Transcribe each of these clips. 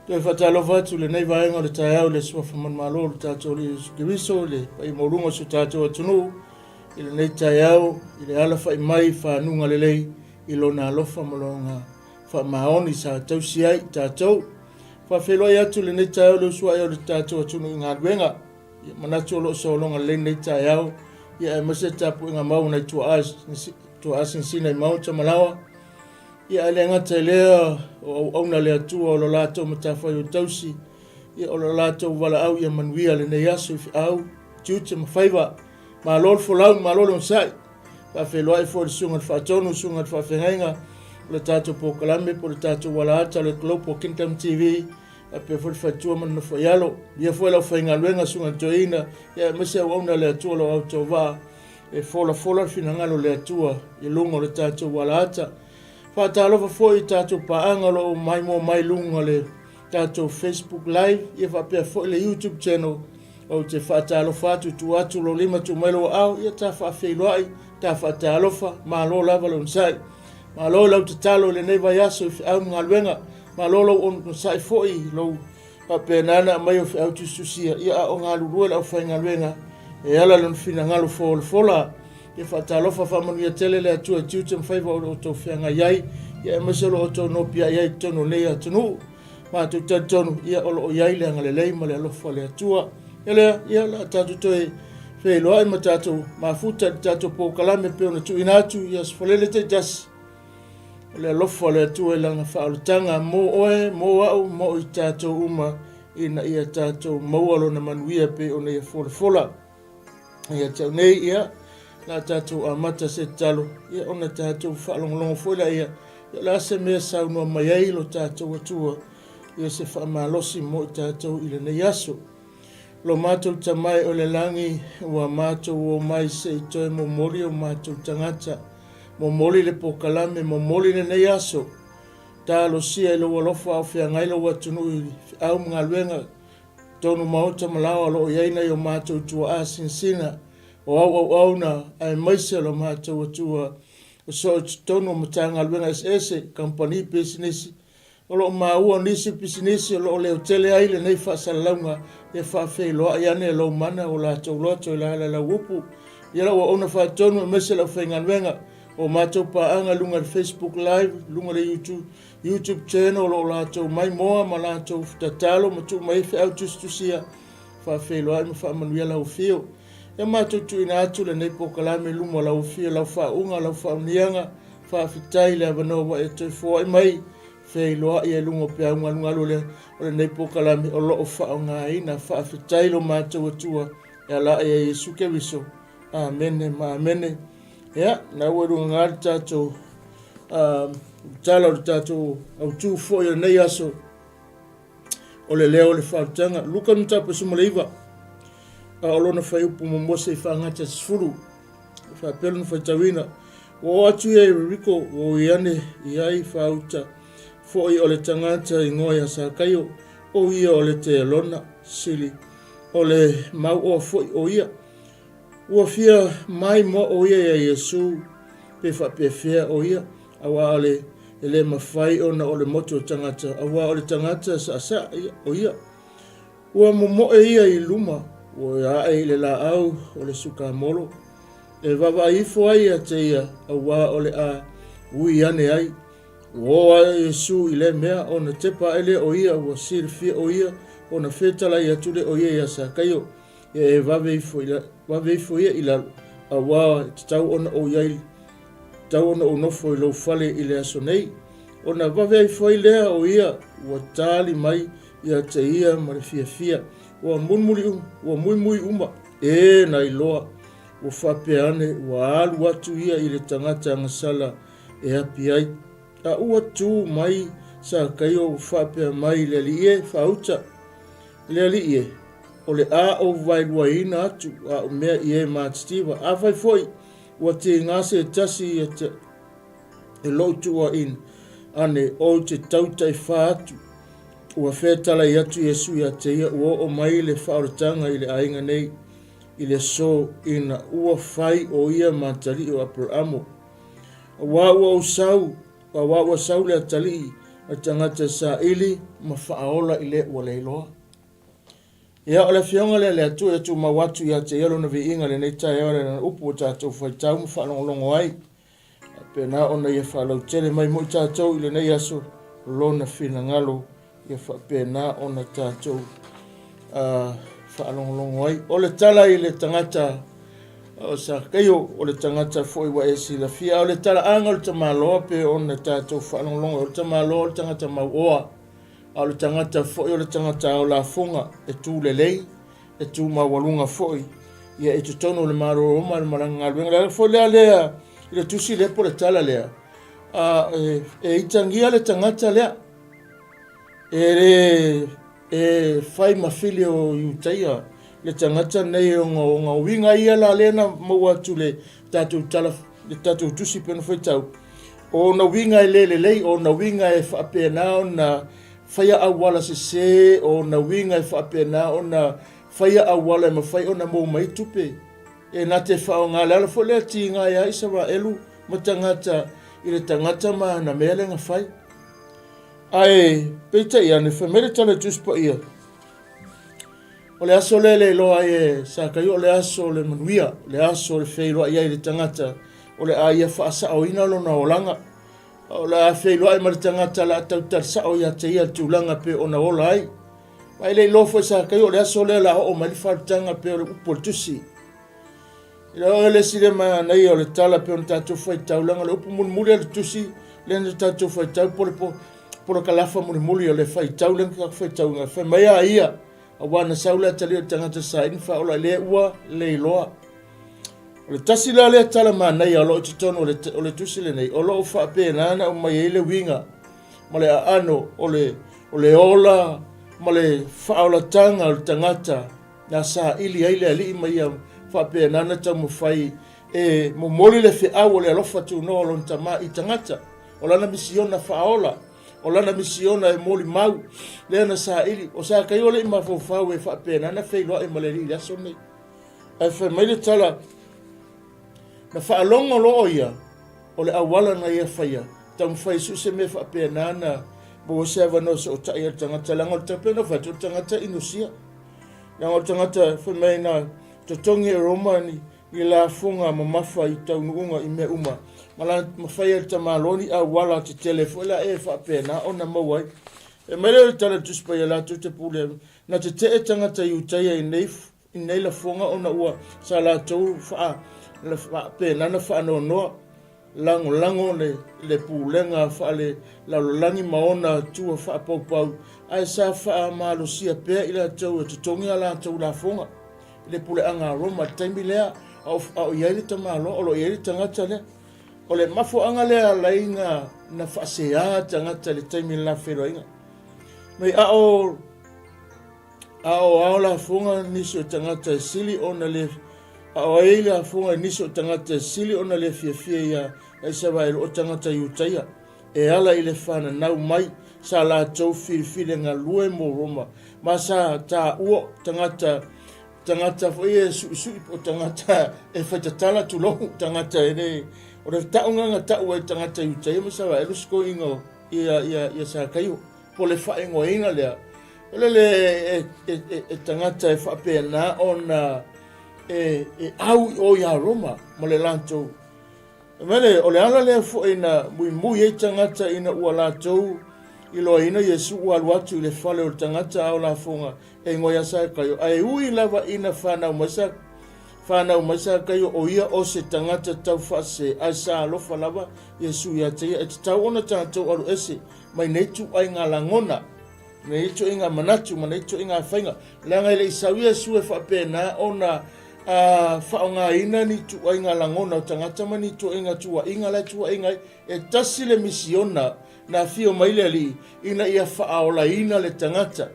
Te whatalo whatu le nei vaenga le tae au le sua whaman malo le tātou le kiwiso le pai maurunga su tātou atunu i le nei tae au i le ala whai mai whanunga le lei i lona alofa malonga wha maoni sa tausi ai tātou whawheloi atu le nei tae au le usua au le tātou atunu i ngā ruenga i manatu o lo solonga le nei tae au i a mase tapu i ngā mau nei tua asin sina i mau tamalawa ia le ngata lea o auna le atua o lo lato matawhai o tausi ia o lo lato wala au ia manuia le nei aso i au tiute mawhaiva ma lol folau ma lol on sai pa wheloa i fōri sunga whaatonu sunga whawhengainga le tato po kalame po le tato wala ata le klopo Kingdom TV a pe fōri whaitua man na whaialo ia whaila whainga luenga sunga toina ia mese au auna le atua lo au tau wā e fola fina ngalo le atua i lungo le tato wala ata Whaatalofa fōi tātou paanga lo mai mo mai lunga le tātou Facebook Live ia whapea fōi le YouTube channel o te whaatalofa atu lo lima tu mailo au ia tā whawheiloai tā whaatalofa ma lo lava lo nsai ma lo lau te talo le nei vai aso i au mga luenga ma lo lau on nsai fōi lo whapea nana mai o au tu susia ia a o ngā lurua lau whainga luenga e ala lon fina ngalo fola e whaatalofa whamanu ia tele le atua tiute mwhaiva o tau whianga iai ia e maselo o tau nopia iai tono lea tonu ma tu tonu ia olo o iai leanga le leima le alofa le atua ia la tatu toe wheloa i ma tatu ma futa tatu po kalame peo na tu inatu ia sfolele te jas le alofa le atua langa whaalatanga mo oe mo au mo i tatu uma ina ia tatu maualo na manuia pe o na ia fola ia tau nei ia la tātou a mata se talo ia ona tātou whaalongolongo fwela ia la se mea saunua mai ai lo tātou atua ia se whaamalosi mo i tātou i le nei aso lo mātou tamai o le langi ua mātou o mai se i toe mo mori o mātou tangata mo mori le pokalame mo mori le nei aso tā lo sia i lo walofa au whia ngai lo watunu i au mga luenga tonu maota malawa lo iaina i o mātou tua asinsina o au na ai maise lo mātou atua o so tono matanga luenga ese company business o lo maua nisi business o lo leo tele ai le nei whaasalaunga e whawheiloa i ane lo mana o la tau loto i la wupu i la o ona whaatonu maise la whainga luenga o mātou paanga lunga Facebook Live lunga le YouTube channel o la tau mai moa ma la tau tatalo ma tu mai whi au tustusia whawheiloa i ma whaamanuia lau whio e mātutu ina atu le nei pokalame luma lau fia lau whaunga lau whaunianga whawhitai le avanoa e toi fua i mai wheiloa i e lunga pia unga le o le nei pokalame o loo whaunga ina whawhitai lo mātou atua e ala e Jesu ke wiso amene ma amene ia na ueru ngāri tātou tala o le tātou au tū fo i nei aso o le leo le whautanga luka nutapa sumaleiva a olona fai upu momose i whaangata sifuru whapelo na fai tawina o atu ia i riko o iane i ai whauta fo i ole tangata i ngoia sa kaio o ia ole te alona sili o le mau o fo o ia ua fia mai mo o ia i Yesu pe whapefea o ia awa ole ele mawhai ona ole moto tangata awa ole tangata sa o ia ua momo e ia i luma o ia e le la au o le suka molo e vava ifo ai a te ia a wā o le a ui ane ai o a Yesu i le mea o na tepa ele o ia o sirfia o ia o na whetala i atule o ia sa kaio e vave ifo ia i la a wā tau ona o iai tau ona o nofo i lau fale i le aso nei o na vave ifo i lea o ia o tali mai i a te ia ma le fia ua mui uma e na iloa ua whapeane ua alu atu ia i le tangata ngasala e api ai a ua tū mai sa kaio whapea mai le alie whauta le alie o le a o vailua ina atu a o mea i e mātitiva a vai foi ua te ngase tasi e te e lotua in ane o te tautai wha atu ua whetala i atu Yesu i a te ia ua o mai le whaoratanga i le ainga nei i le so ina ua whai o ia matali o Abrahamo. A wā ua o sau le atali o tangata sa ili ma whaaola i le ua leiloa. Ia o le fionga le atu e tu mawatu ia te ialo na vi inga le nei tae ore na upu o tātou whaitau ma whaalongolongo ai. Pena ona ia whaalau tele mai mo tātou i le nei aso lona whina ngalo ia pena ona tātou whaalongolongo ai. O le tala i le tangata o sa kaio o le tangata foi wa esi la fia o le tala anga o le tamaloa pe ona tātou whaalongolongo o le tamaloa o le tangata mauoa. O le tangata foi o le tangata o la funga e tu le lei e tu mawalunga foi ia e tu tono le maro o ma le maranga alwenga le foi lea lea i le tusi le po le tala lea e itangia le tangata lea e fai mawhili o iutaia le tangata nei o ngā winga ia la lena maua tu le tatu tala le tatu tusi peno foi tau o na winga e le lei o na winga e whapena o na faya awala se o na winga e whapena o na faya awala e mawhai o na mou mai tupe. E na te whao ngā lala fo lea ti ngā ia isa wa elu ma tangata i le tangata ma na mea le ngā whai. Ai, peita ia ne whamere tala tuspa ia. O le aso le loa e sa kai o le aso le manuia, le aso le wheiloa ia i le tangata o le a ia whaasa o ina lo na olanga. O la wheiloa e maritangata la tau tarsao ia te ia tūlanga pe o na ola ai. Mai le lofo sa kai o le aso le la o mali whaatanga pe o le upo le tusi. Ila o le sire ma nei o le tala pe o na tātou whai taulanga le upo muli le tusi le na tātou whai tau polo kalafa muli o le whai taulanga ka whai taulanga. Whai mai a ia a wana saula tali o tangata sa infa o la le ua le iloa. O le tasi la lea tala ma nei a loo titono o le tusi le nei. O loo whaape nana o mai ele winga. Ma le a ano o le ola. Ma le whaola tanga o le tangata. Nga sa ili aile ali ima ia whaape nana tau mo whai. E mo mori le whiau o le alofa tu no o lon tama i tangata. O lana misiona whaola. O lana misiona e mori mau. Lea na sa ili. O sa kai ole ima whau e whaape nana whailoa e maleri i aso nei. Ai whai mai le tala. Na whaalonga loo ia, o le awala na ia whaia, tau mwhai su se me whaapea nana, mo se avano se o tai al tangata, langa o tapena whai, o tangata inusia. Langa o tangata whamei na totongi e Roma ni la funga ma mawha i tau nuunga i me uma. Mala mawhai al tamaloni a wala te telefo, la e whaapea na o na mawai. E mele o tala tuspa ia la tu te pule, na te te e tangata i utaia i nei la funga o na ua, sa la tau whaa, le pe nana fa no no lango le pulenga fa le la langi maona tu fa pau ai sa fa malo sia pe ila tau te tongi ala tau la fonga le pule anga roma tembilea au yeli tamalo o lo yeli tangata le o le mafo anga le la inga na fa se a tangata le temila feroinga mai ao la fonga ni so tangata sili ona le a ele a funga niso tangata sili ona le fia ia e sa vai o tangata iutaia e ala ile fana nau mai sa la tau fili nga lue mo Roma ma sa ta uo tangata foi su o tangata e fata tala tu lo tangata ene o le taunga nga ta ua tangata iutaia ma sa vai lo sko ingo ia sa kaio po le fa ingo inga lea le tangata e fa pena ona au o ia Roma ma le lantou mele o le ala le fo ina mui e tangata ina ua latou i loa ina Yesu ua aluatu i le fale o tangata au la fonga e ngoia sa kaio ai ui lava ina whanau maisa kaio o ia o se tangata tau whase ai sa alofa lava Yesu ia te ia e tau ona tātou alu ese mai neitu ai ngā langona neitu inga manatu ma neitu inga whainga langa ile isawia Yesu e whapena ona whaonga ina ni tua inga langona o tangata mani tua inga tua inga la tua inga e tasi le misiona na fio maile ali ina ia whaola ina le tangata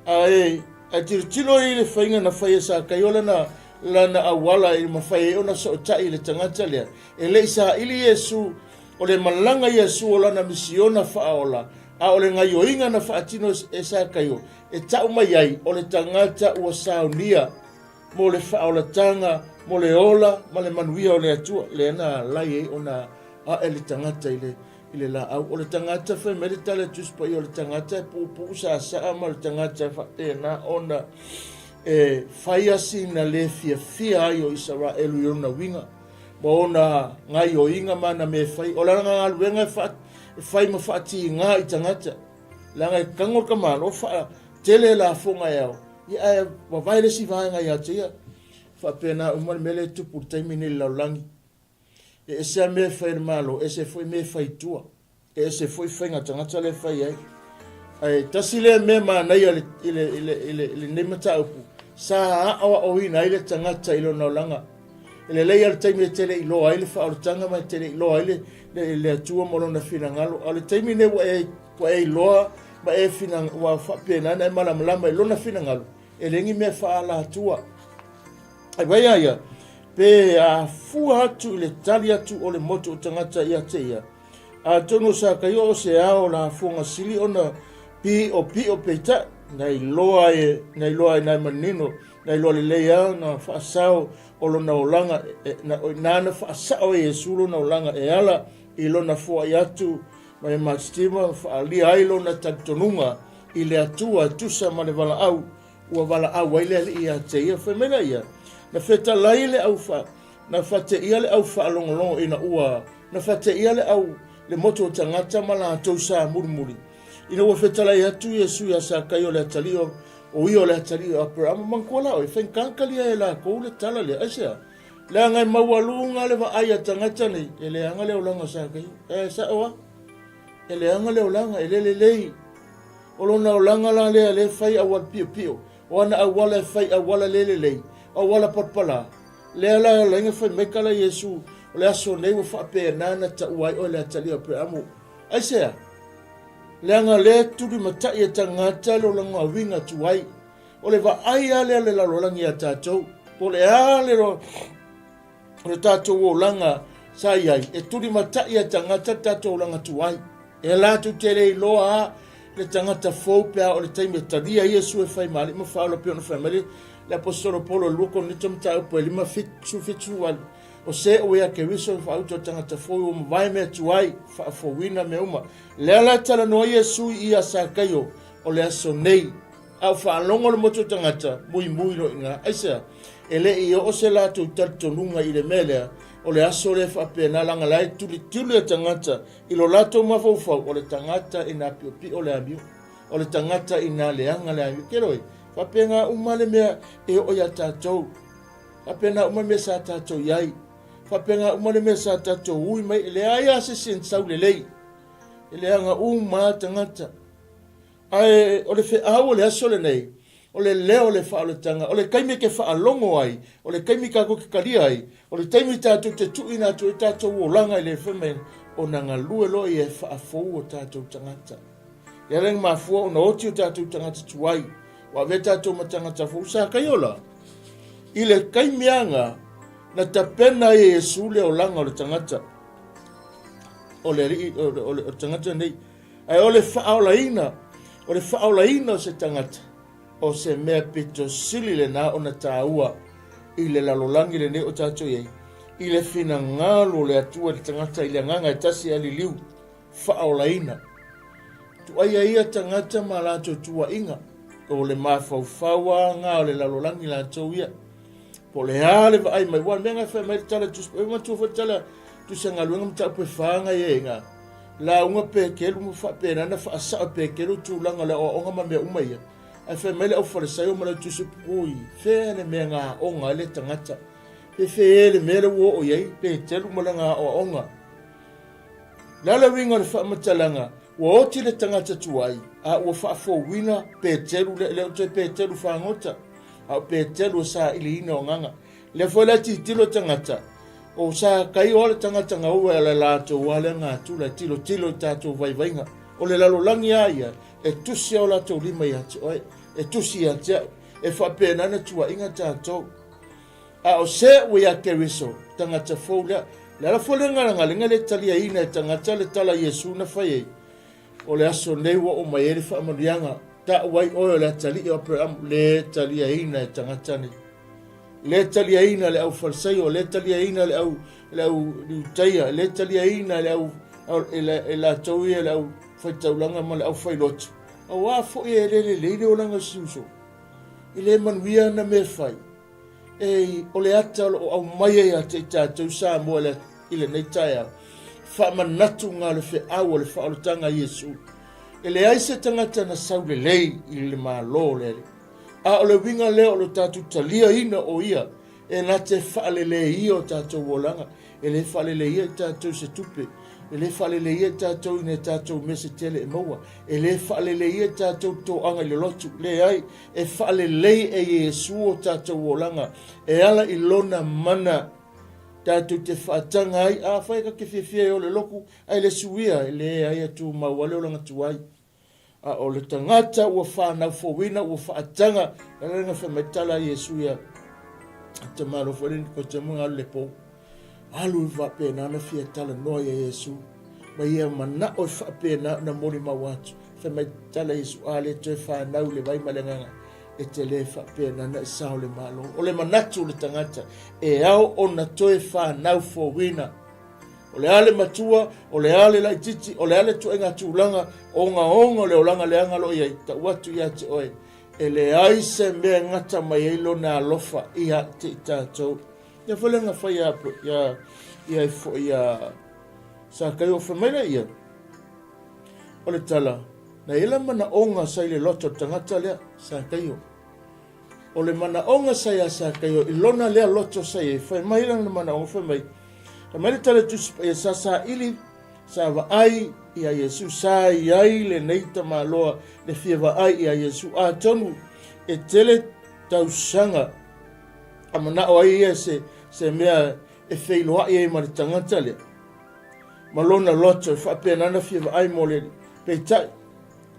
a tiro i le whainga na whaia sa kaiola na lana awala i mawhaia ona sa o tai le tangata lea e le isa ili Yesu o le malanga Yesu o lana misiona whaola a o le ngai o inga na whaatino e sa kaio e tau mai ai o le tangata ua saunia mo le whaolatanga, mo le ola, ma le manuia o le atua, le ana lai e ona a ele tangata i ile la au o le tangata fa me le tala tus pa o le tangata pu sa ma le tangata fa na ona faia sina le fia ai o Israel i ona winga ma ona ngai o inga mana me fai o la nga luenga fai ma fati nga i tangata la ngai kangor ka malo fa tele la fonga yao ia wa vai le si vai nga ia tia fa pena umar mele tu por taimini la langi se me fai malo se foi me fai tua se foi fenga tangata le fai ai tasile me ma na ia ile ne mata upu sa o ina ile tangata ilo no langa ile le ia taimi tele ilo ile fa o tanga ma tele ilo ile le tua mo na fina ngalo ale taimi ne wa ilo ba fina wa fa pena na mala mala ilo na fina ngalo ele ngi me fa la tua ai vai ia pe a fua tu le talia tu o le moto tangata ia te ia a tono sa ka yo se ao la funga sili ona pi o peita nei loa na manino nei loa le ia na fa sao o lo na olanga na fa sao e sulu na olanga e ala i lo na fua ia tu mai mastima fa ali ai lo na tantonunga i le atua tusa ma le vala au ua vala au ai le ia te ia fe mena ia na feta laile au fa na fate ia le au fa longo ina ua na fate ia le au le moto tangata mala to sa murmuri ina ua feta lai atu Yesu ya sa kai o le talio o io le talio Abraham mankola o fen kankali e la ko le tala le asa le ngai mawalunga le va ai tangata ni ele anga le olanga sa kai sa o ele anga le olanga ele le o lona olanga la le fai awal pio ona awala fai awala le o wala potpala le ala lenga fa mekala Yesu le aso nei fa pe nana ta wai o le tali o Abraham ai se le anga le tu di mata ia tangata lo langa winga tu wai o le va ai ale la lo langa ta to po le ale ro le ta to o langa sai ai e tu di mata ia tangata ta to langa tu wai e la tu tele loa le tangata fo pe o le taimi tadia Yesu e fai mali mo fa lo pe no family l'apostolo Paulo luko ni tamta po lima fitu wal o se o ia ke wiso fa auto tangata fo o vai me tuai fa fo wina me uma le ala tala no Yesu ia sa kayo o le aso nei au fa longo le moto tangata muy lo inga aisa ele i o se la tu tanto lunga i le mele o le aso le fa pena langa lai tu le tangata i lo lato ma fo o le tangata ina pi o le abio o le tangata ina le anga le abio keroi Fapenga umale mea e o ya tatou. Fapenga umale mea sa tatou yai. Fapenga umale mea sa tatou ui mai. Ele aia se sen sau le lei. Ele anga uma tangata. Ai, o le fe au le aso le nei. O le leo le faa le tanga. O le kaime ke faa longo ai. O le kaime ka koke kalia ai. O le taimi tatou te tuina tu e tatou o langa i le femen. O nanga lue lo i e faa fou o tatou tangata. Ia reng mafua o na oti o tatou tangata tuai. Wa veta to matanga tafu sa kayola ile kaimianga na tapena Yesu le olanga o tangata o tangata nei ai o le faolaina se tangata o se mea pito sili le na ona taua ile la lolangi le ne o tato ye ile fina ngalo le atua le tangata ile nganga e tasi ali liu faolaina tu ia tangata malato tua inga o le mafaufaua nga o le lalolangi la tauia po le ale va ai mai wan menga fa mai tala tu ma tu fa tala tu sanga luanga mta pe fanga ye nga la unga pe kelu mu fa pe na fa sa pe kelu tu langa la o nga ma me umai ai fa mai le o fa sa yo ma tu su pui fe le menga o nga le tangata fe le me le wo o ye pe telu ma nga o nga la la winga le fa matalanga wo ti le tangata tuai a wo fa fo wina petelu le te petelu fa ngota a petelu sa ili ina nganga le fo la ti tilo tangata o sa kai o le tangata nga o la to wala nga tu la tilo tato vai nga o le lalo langi ia e tu si o la to lima ia oi e tu si ia e fa pena na tua inga tato a o se we a keriso tangata fo la fo le nga le talia ina tangata le tala Yesu na fa ye o le aso nei wa o mai ele fa amarianga ta wai o le tali o Abraham le tali ina e tangatani le tali ina le au falsai o le tali ina le au taia le tali ina le au ila tau ia lau whaitaulanga ma le au whailotu. A wā fo ia le o langa siuso. I le manuia na me whai. O le ata o au mai ea te tātou sā mua i le nei tai au. Wha manatu ngā le whi au o le whaolotanga Iesu. E le aise tangata na sau le lei i le mālo le. A o le winga leo o le tātou talia ina o ia. E na te whaalele ia o tātou wolanga. E le whaalele ia tātou se tupe. E le whaalele ia tātou ina tātou mese tele e maua. E le whaalele ia tātou tō anga i le lotu. Le ai, e whaalele e Iesu o tātou wolanga. E ala i lona mana tātou te whaatanga ai. A whaika ke whiawhia o le loku. Ai le suia, e le ai atu mauale o langa tuai. A o le tangata ua whanau fōwina, ua whaatanga. E renga whametala Iesu ia. Te maro wharin ko te munga le po. Alu va pena na fia tala noa ya Yesu. Ma ia mana o fa pena na mori mawatu. Fa mai tala Yesu ale te fa nau le vai malenganga. E te le fa pena na sao le malo. O le manatu le tangata. E au o na toe fa nau fo wina. O le ale matua, o le ale lai titi, o le ale tuenga tūlanga, o ngā onga le olanga le angalo iai, ta watu ia te oe. E le aise mea ngata mai eilo na alofa ia te i tātou. Ia whalenga whai ia e fo ia sa kai o whamaira ia. O le tala, na ila mana onga sai le loto tangata lea sa kai o. O le mana onga sai a sa kai o, ilona lea loto sai e whamaira na mana onga whamai. Ta mai le tala tusipa ia sa ili, sa wa ai ia Yesu sa iai le neita maloa le fia wa ai ia Yesu a tonu e tele tausanga amana o ai ia se mea e whailoa ia ma le tangata lea. Malona loto e whapea nana fia wa ai mo le peitai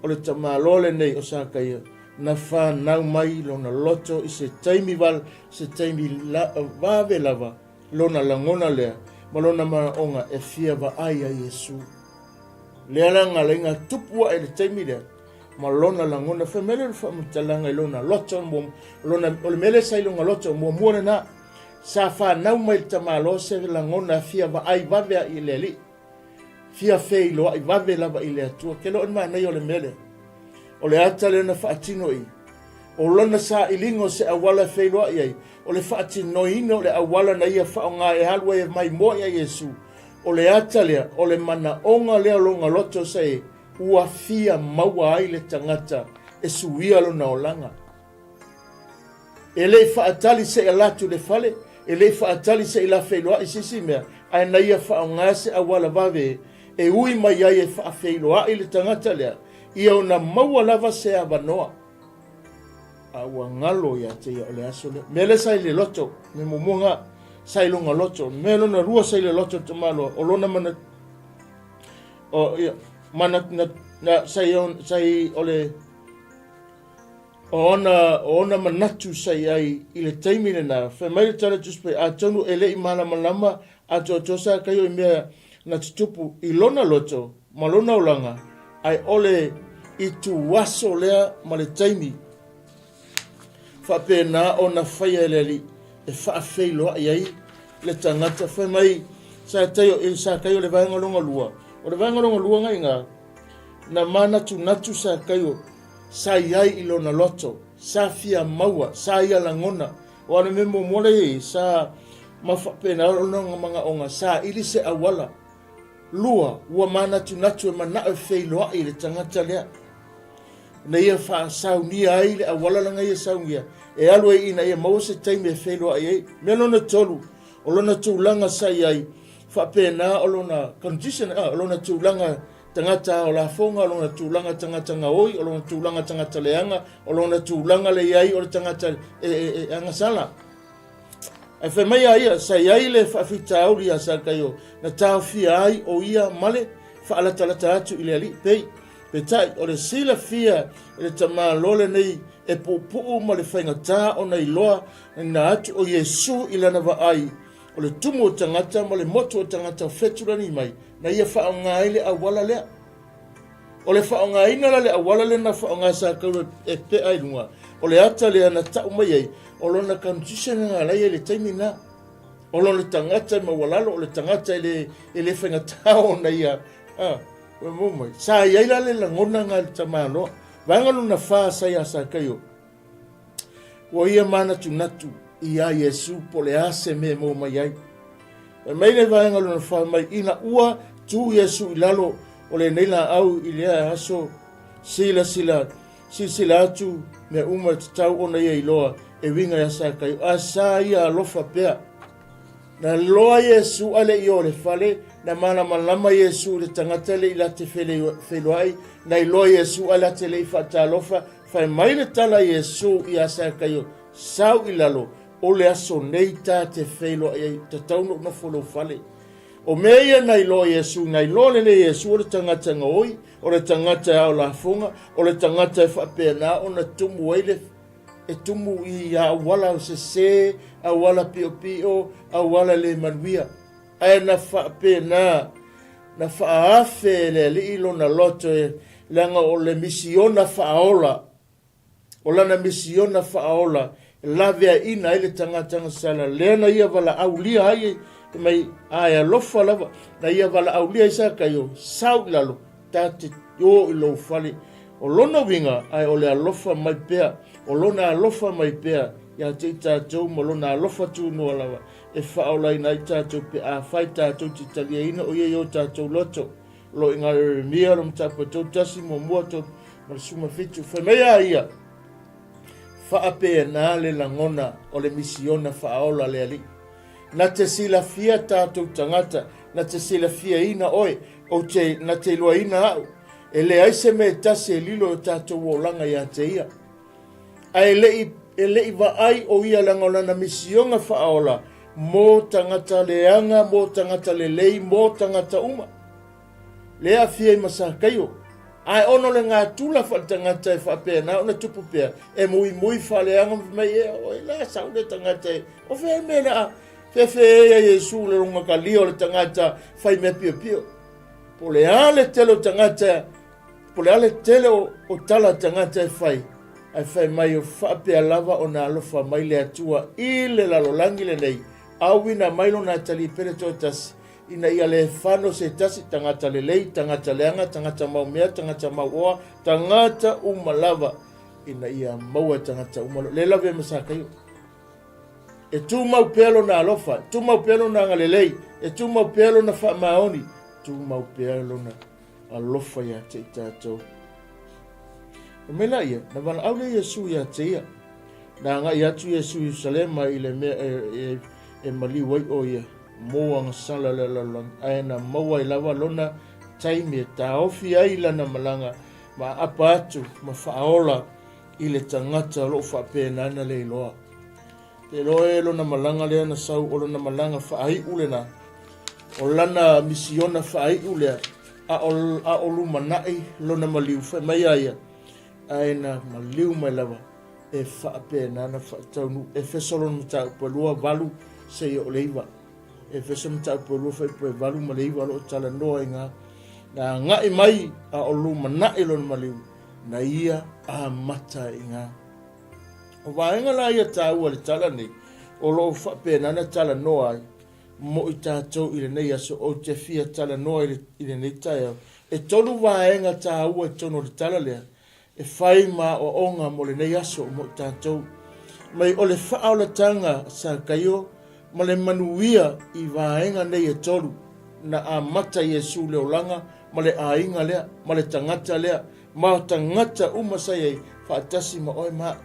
o le tamaloa le nei o sa kaia na whanau mai lona loto i se taimi wal se taimi vave lava lona langona lea malona maonga e fia wa ai a Yesu. Lea langa lenga tupua e le taimi lea. Ma lona langona fe mele fa mtalanga lona loto mo lona o le mele sai longa loto mo mo na sa fa nau mai tamalo se langona fia va ai va ve i le li. Fia fe lo ai va ve lava i le tu ke lo ma nei o le mele. O le ata le na fa atino i. O lona sa ilingo se awala fe lo ai. O le fa atino ino le awala na ia fa nga e halwe mai mo ia Yesu. O le atalea, o le mana onga lea longa loto sei, ua fia maua ai le tangata, e suia lo na olanga. E le faatali se alatu le fale, e le faatali se ila feiloa i sisi mea, ai na ia faongase a wala vave, e ui mai ai e faafeiloa i le tangata lea, ia o na maua lava se avanoa. A ua ngalo ia te ia o le aso le. Mele sai le loto, me mumunga, sai longa loto melo na rua sai le loto te malo o lona mana o ia mana na sai ole ona manatu sai ai i le taimi na fa mai tala tuspe a tonu ele i mana malama a tosa kai o mea na tupu i lona loto malona olanga ai ole i tu waso lea ma le taimi fa pena ona faia leli e fa feilo ai le tangata fa mai sa tayo e sa kayo le vanga longa lua o le vanga longa lua ngai nga na mana tu natu sa kayo sa iai ilona loto sa fia maua sa ia langona o ane memo mole sa mafa pena longa manga onga sa ili se awala lua ua mana tu natu e mana e feilo ai le tangata lea na ia fa saunia ai le awala langa ia saunia e alwe ina ia mau se taime e feilo ai me lona tolu o lona tūlanga sai ai fa pena o lona condition o lona tūlanga tangata o la fonga o lona tūlanga tangata ngaoi o lona tūlanga tangata leanga o lona tūlanga le ai o tangata anga sala e fe mai ai sai ai le fa fita auri asa kayo na tafia ai o ia male fa ala talata atu ile ali pei petai o le sila fia le tama lole nei e popo ma le fainga ta o nei loa na atu o Yesu ilana va ai o le tumo tangata ma le moto tangata feturani mai na ia whaonga ile a wala lea o le whaonga ina le a wala le na whaonga sa kaua e pe ai lunga o le ata le ana tau mai ai o lona condition nga lai le taimi na o lona tangata ma walalo o le tangata ele whainga tao na ia we mo mai sa ia la le la ngona nga tamalo vanga luna fa sa ya sa kayo wo ia mana tunatu ia Yesu po le ase me mo mai ai mai le vanga luna fa mai ina ua tu Yesu ilalo o le neila au ilea aso sila tu me uma tau ona ia iloa e winga ya sa kayo asa ia alofa pea na loa Yesu ale i o le fale na mana malama Yesu le tangata le ila te wheloai na i loa Yesu ala te le i whaatalofa whai mai le tala Yesu i asa kayo sau i lalo o le aso nei tā te wheloai te tauno na wholo fale o mea na i loa Yesu na i loa le Yesu o le tangata ngoi o le tangata au la funga o le tangata e whapena o na tumu eile e tumu i awala o se awala pio awala le manuia ai na whapena na whaafe le ilo na loto e langa o le misiona whaola o lana misiona whaola la vea ina ele tangata sala lena ia wala aulia ai mai ai alofa lava na ia wala aulia isa kayo sau lalo tate yo ilo fale o lona winga ai o le alofa mai pea o lona alofa mai pea ya te tātou ma lona alofa tu no alawa e whaolai nai tātou pe a whai tātou ti talia ina o ia o tātou loto lo inga mia rom tāpa tau tasi mo muato ma suma fitu whamea ia whaapea nā le langona o le misiona whaola le ali na te sila fia tātou tangata na te sila fia ina oe o te na te loa ina au e le aise me tase lilo o tātou o langa ia te ia ai ele i ai o ia langa o lana misionga whaola mo tangata leanga, mo tangata lelei, mo tangata uma. Lea fia i masakaio. Ai ono le ngā tula wha tangata e whapea na ona tupu pea. E mui whaleanga mai e o e la sau le tangata e. O whea me la fefe e Yesu le runga ka lio le tangata whai me pio pio. Po le ale telo tangata, po le ale telo o tala tangata e whai. Ai whai mai o whapea lava o nā alofa mai le atua i le lalolangi le nei. Awina mailo na tali pere tōtasi. Ina ia le whano se tasi tangata lelei, tangata leanga, tangata maumea, tangata mauoa, tangata umalava. Ina ia maua tangata umalo. Le lawe masakaio. E tu mau pelo na alofa, tu mau pelo na ngalelei, e tu mau pelo na wha maoni, tu mau pelo na alofa ya te tātou. Mela ia, na wana aule Yesu ya te ia. Na nga ia tu Yesu Yerusalema i le mea e mali wai o ia. Moa ngasala le lalang aena maua i lava lona taimi e taofi ai lana malanga ma apa atu ma whaola i le tangata lo whapenana le iloa. Te loe lona malanga lea na sau o lona malanga whaai ule na o lana misiona whaai ule a o lumanai lona maliu whamai aia aena maliu mai lava e whapenana whaataunu e whesolon mta upalua valu se i o leiva. E whesa mta upalua whai poe valu maleiva lo tala noa inga na ngai mai a o lumanai lona maliu na ia a mata inga. O waenga la ia tāua le tala nei, o lo whapena na tala noa ai, mo i tātou i le nei aso o te fia tala noa i le nei taia. E tonu waenga tāua e tono le tala lea, e whai ma o onga mo le nei aso mo i tātou. Mai o le whaola tanga sa kaio, ma le manuia i waenga nei e tolu, na a mata Yesu leo langa, ma le ainga lea, ma le tangata lea, ma o tangata umasai ei, whaatasi ma oi maa.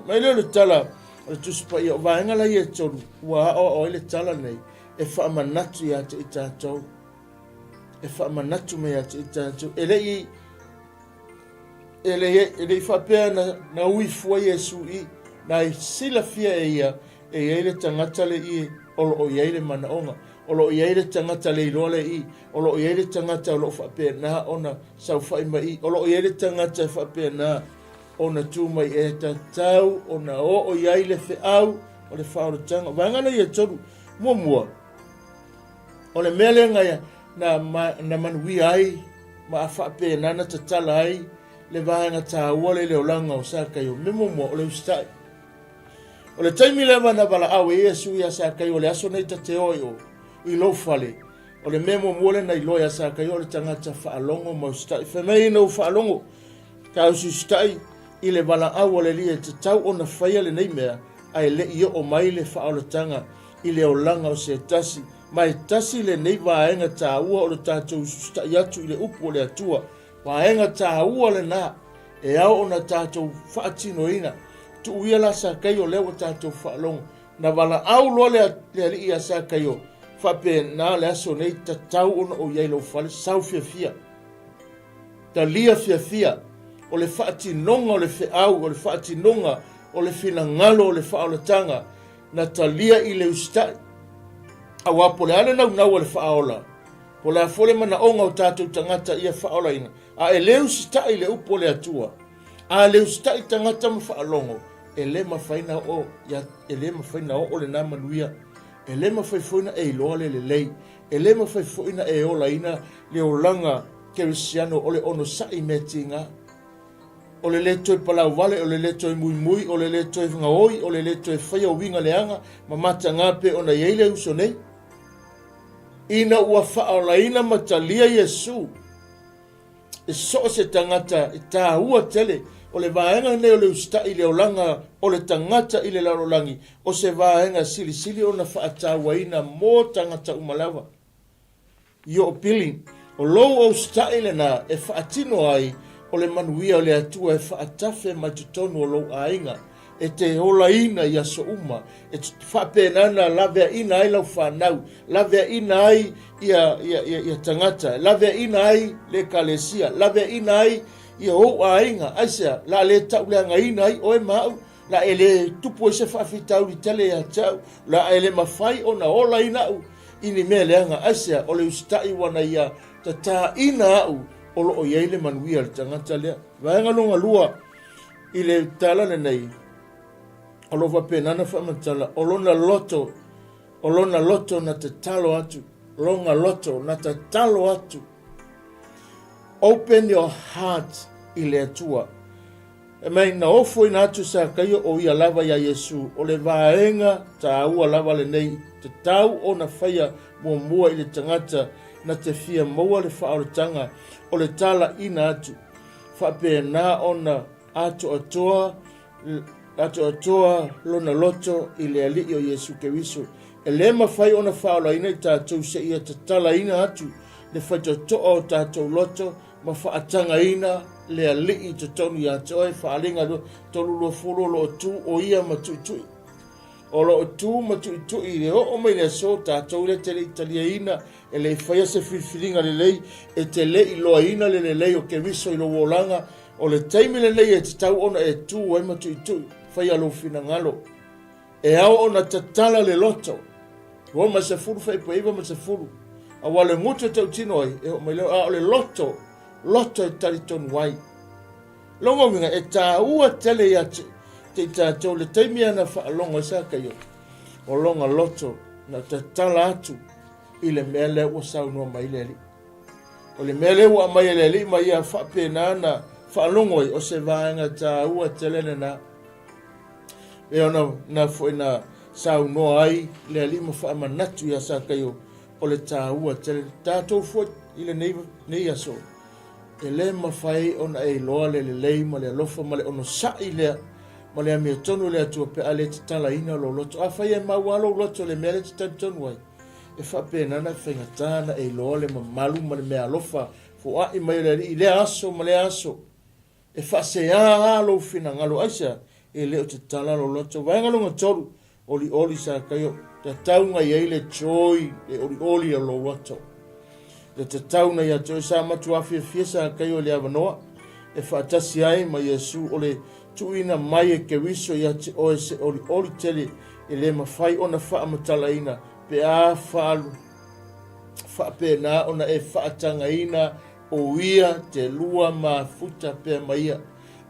Mai leo le tala, le tuspa ia, vaenga la ia tonu, ua o le tala nei, e whaamanatu ia te i tātou. E whaamanatu me ia te i tātou. Ele i whapea na uifua Yesu i, na i sila fia e ia, e ia le tangata le i, olo o ia le manaonga, olo ia le tangata le iloa le i, olo ia le tangata olo whapea na ona sau whaima i, olo ia le tangata whapea na ona tu mai e tatau, ona o iai le whiau, o le whaorotanga. Wangana ia toru, mua. O le mele ngai na manui ai, ma a whape nana tatala ai, le vahanga tāua le leolanga o sākai o me mua o le ustai. O le taimi lewa na wala au e Yesu ia sākai o le aso nei ta te oi o, i lo fale, o le memo mole na iloia sa kai o le tangata whaalongo mau stai. Whamei nau whaalongo, ka usi stai i le wala au o le lia te tau o na whaia le nei mea, ai le i o mai le whaaolotanga i le o langa o se tasi. Mai tasi le nei vaenga tā ua o le tātou stai atu i le upu o le atua. Vaenga tā ua le nā, e au o na tātou whaatino ina, tu uia la sa kai o leo tātou whaalongo. Na wala au loa le ali ia sa kai o, whape nā le aso nei ta tau ona o iei lau whale, sau fia fia. Ta lia fia fia, o le whaatinonga o le whiau, o le whaatinonga o le whina ngalo o le whaolatanga, na ta lia i le ustai. A wapo le ale nau nau o le whaola, po la fole mana onga o tātou tangata ia whaola ina, a e leu ustai le upo le atua, a le ustai tangata ma whaalongo, e le mawhaina o, e le mawhaina o le nā manuia, e le mawhaifoina e iloa le lei, e le mawhaifoina e ola ina le olanga kerisiano o le ono sai me tinga, o le letoi palau wale, o le letoi mui mui, o le letoi ngaoi, o le letoi whaia o winga leanga, ma mata ngape o na yeile uso nei. Ina ua whaola ina matalia Yesu, e so se tangata, e tā ua tele, o le vaenga nei o le ustai le olanga, o le tangata i le larolangi, o se vaenga sili sili o na whaatawa ina mō tangata umalawa. Io o pili, o lou o ustai le na e whaatino ai, o le manuia o le atua e whaatafe matutonu o lou ainga, e te hola ina i aso uma, e whapenana lavea ina ai lau whanau, lavea ina ai ia tangata, lavea ina ai le kalesia, lavea ina ai ia o ainga, aisea, la le tau le anga ina ai oe mau, la ele tupu e se whawhitau li tele ia tau, la ele mawhai o na hola ina au, ini mea le anga, aisea, o le ustai wana ia, ta tā ina au, o lo o yeile manuia le tangata lea. Vaenga longa lua, i le talane nei, o lo wapenana whamatala, o lona loto na te talo atu, longa loto na te talo atu. Open your heart i le atua. E mai na ofo ina atu sa kaio o ia lava ya Yesu, o le vaenga ta ua lava le nei, te tau o na whaia mua i le tangata, na te fia maua le whaoratanga, o le tala ina atu. Whape na ona atu atoa lona loto i le alii o Yesu Keriso. E le mawhai ona whaola ina i tātou se ia te tala ina atu, le whaitotoa o tātou loto, ma whaatanga ina le alii te tonu i atoa e whaalinga tolu lo folo lo tu o ia matuitui. O lo tu matuitui le o mai le so tātou le tele italia ina e le whaia se whiwhiringa le lei e te le i loa ina le lei o Keriso i lo wolanga o le teimi le lei e te tau ona e tu o e matuitui. Whaia lo fina ngalo. E au ona tatala le loto. Wa ma se furu fai pa iwa ma se furu. A wale ngutu tau tino ai. E o mai leo a le loto. Loto e taritonu wai. Longa winga e tā ua tele ia te tātou le teimia na whaalonga e sa kaio. O longa loto na tatala atu i le mea leo o saunua mai leli. O le mea leo a mai leli ma ia whapena na whaalonga o se vaenga tā ua tele na e ona na foi na sau no ai le alima fa manatu ya sa kayo o le taua tele tatou fo ile nei aso e le mafai ona e loa le lei ma le lofa ma le ono sa ile ma le mi tonu le atu pe ale tala ina lo loto a fai ma walo loto le mele tonu ai e fa pena na fenga tana e loa le malu ma le me alofa fo a i mai le ile aso ma le aso e fa se a lo fina ngalo aisa e leo te tala lo loto vaenga longa toru oli sa kayo te taunga i eile choi e oli lo loto le te tauna ia toi sa matu afia fiesa kayo le avanoa e whaatasi ai ma Yesu ole tuina mai e Keriso ia te oe se oli tele e le mawhai ona whaamatala ina pe a whaapena ona e whaatanga ina o ia te lua ma futa pe maia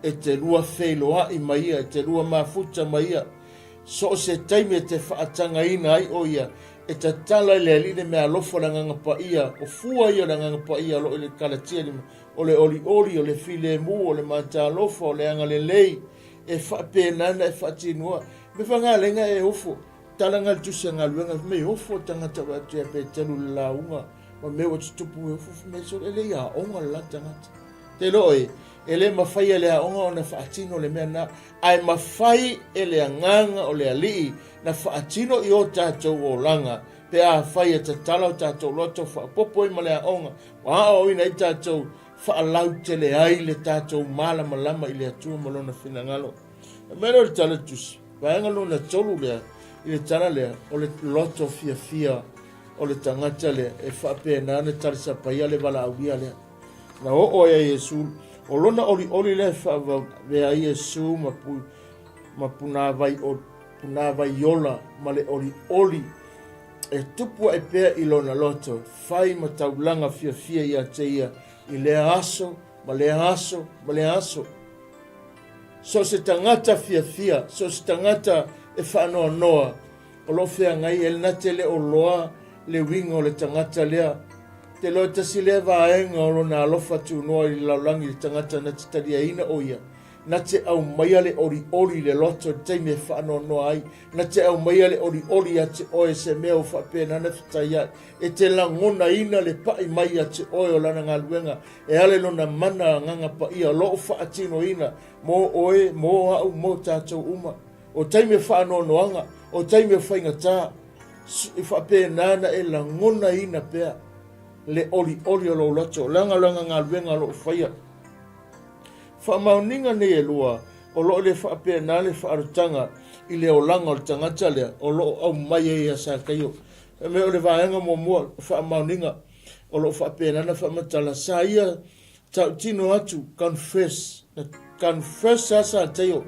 e te lua wheloa i maia, e te lua mafuta maia. So se taime te whaatanga ina ai o ia, e te tala le aline mea lofa na nganga pa ia, o fua ia na nganga pa ia, lo le kalatia, o le oli, o le file mu, o le mata lofa, o le anga le lei, e whaapenana, e whaatinua. Me whanga lenga e ofo, talanga tusi anga luenga, me ofo tangata watu e pe telu le launga, ma me o tupu e fufu me so ele ia onga la tangata te loi ele mafai ele onga ona faatino le mena ai mafai ele nganga o le ali na faatino I o tatou o langa pe a fai te tala o tatou loto fa popo I male onga wa o ina I tatou fa lau te le ai le tatou mala malama I le atua malona finangalo mero le tala tusi vaenga luna tolu le I le tala le o le loto fia o le tangata le e whapena ne tarisa paia le wala awia le. Na o ya Yesu, o lona oli le wha vea Yesu mapuna vai yola ma le oli e tupu e pea I lona loto, whai ma taulanga fia ia te ia I le aso, ma le aso. So se tangata fia, so se tangata e whanoa noa, o lo fea ngai el natele o loa, le wingo le tangata lea te lo tasi le vaenga o na alofa tu noa I laulangi le tangata na te taria ina o ia na te au maia le ori le loto te me whaano noa ai na te au maia le ori a te oe se mea o whapena na whitai e te langona ina le pai mai a te oe o lana ngā luenga e ale lona mana nganga pa ia lo o whaatino ina mo oe, mo au, mo tātou uma o teime whaano noanga o teime whainga tā I whapena na e la ngona ina pea le oli o lo lato langa ngā luenga lo whaia whamauninga ne e lua o lo le whapena le whaarutanga I le o langa o le tangata lea o lo au mai e a sa kaio e me o le vaenga mo mua whamauninga o lo whapena na whamatala sa ia tau tino atu confess asa teio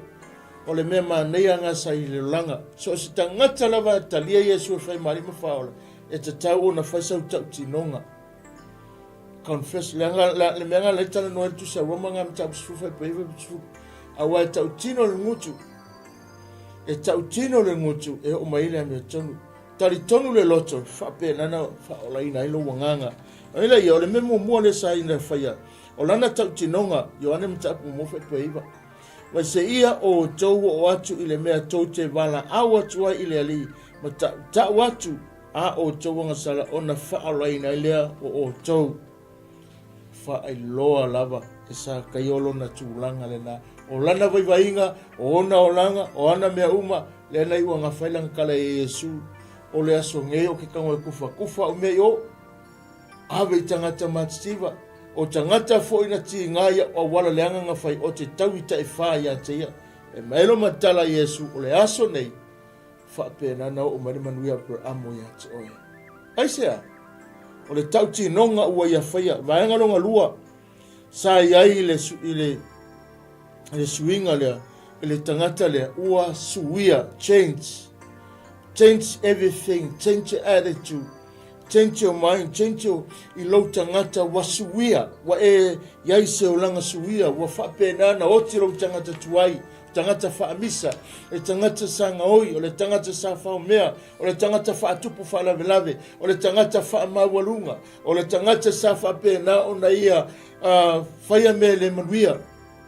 o le mea manea ngā sa I le langa. So si tangata lava talia Yesu e whai marima whaola, e te tau o na whaisau tau tinonga. Confess, le mea ngā leitana noa tu sa roma ngā mta pisufu e peiva pisufu. Awa e tau tino le ngutu. E tau tino le ngutu e o maile a mea tonu. Tari tonu le loto, whape nana whaola ina ilo wanganga. Aila ia o le mea mua le sa ina whaia. O lana tau tinonga, yo ane mta pumufu e peiva. Wa se ia o tau o atu I le mea tau te wala awa tua I le ali ma ta watu a o tau wanga sala o na whaala ina ilea o tau whaai loa lava e sa kaiolo na tūlanga le na o lana vaivainga o ona o langa o ana mea uma le na iwa ngā whailanga kala e Yesu o le aso nge o ke kango e kufa o mea o awe I tangata matsiva o tangata fo ina ti ngaya o wala leanga nga fai o te tauita e wha ia te ia. E maelo matala Yesu o le aso nei wha pēna nau o marimanuia per amo ia te oe. Aisea, o le tauti nonga ua ia whaia, vaenga longa lua, sa iai le suinga lea, le tangata lea, ua suia, change everything, change your attitude, change your mind, change your I lau tangata wa suia, wa e iai se o langa suia, wa whapena na oti lau tangata tuai, tangata whaamisa, e tangata sa ngaoi, o le tangata sa whaumea, o le tangata whaatupu whaalavelave, o le tangata whaamawalunga, o le tangata sa whapena o na ia whaia me le manuia,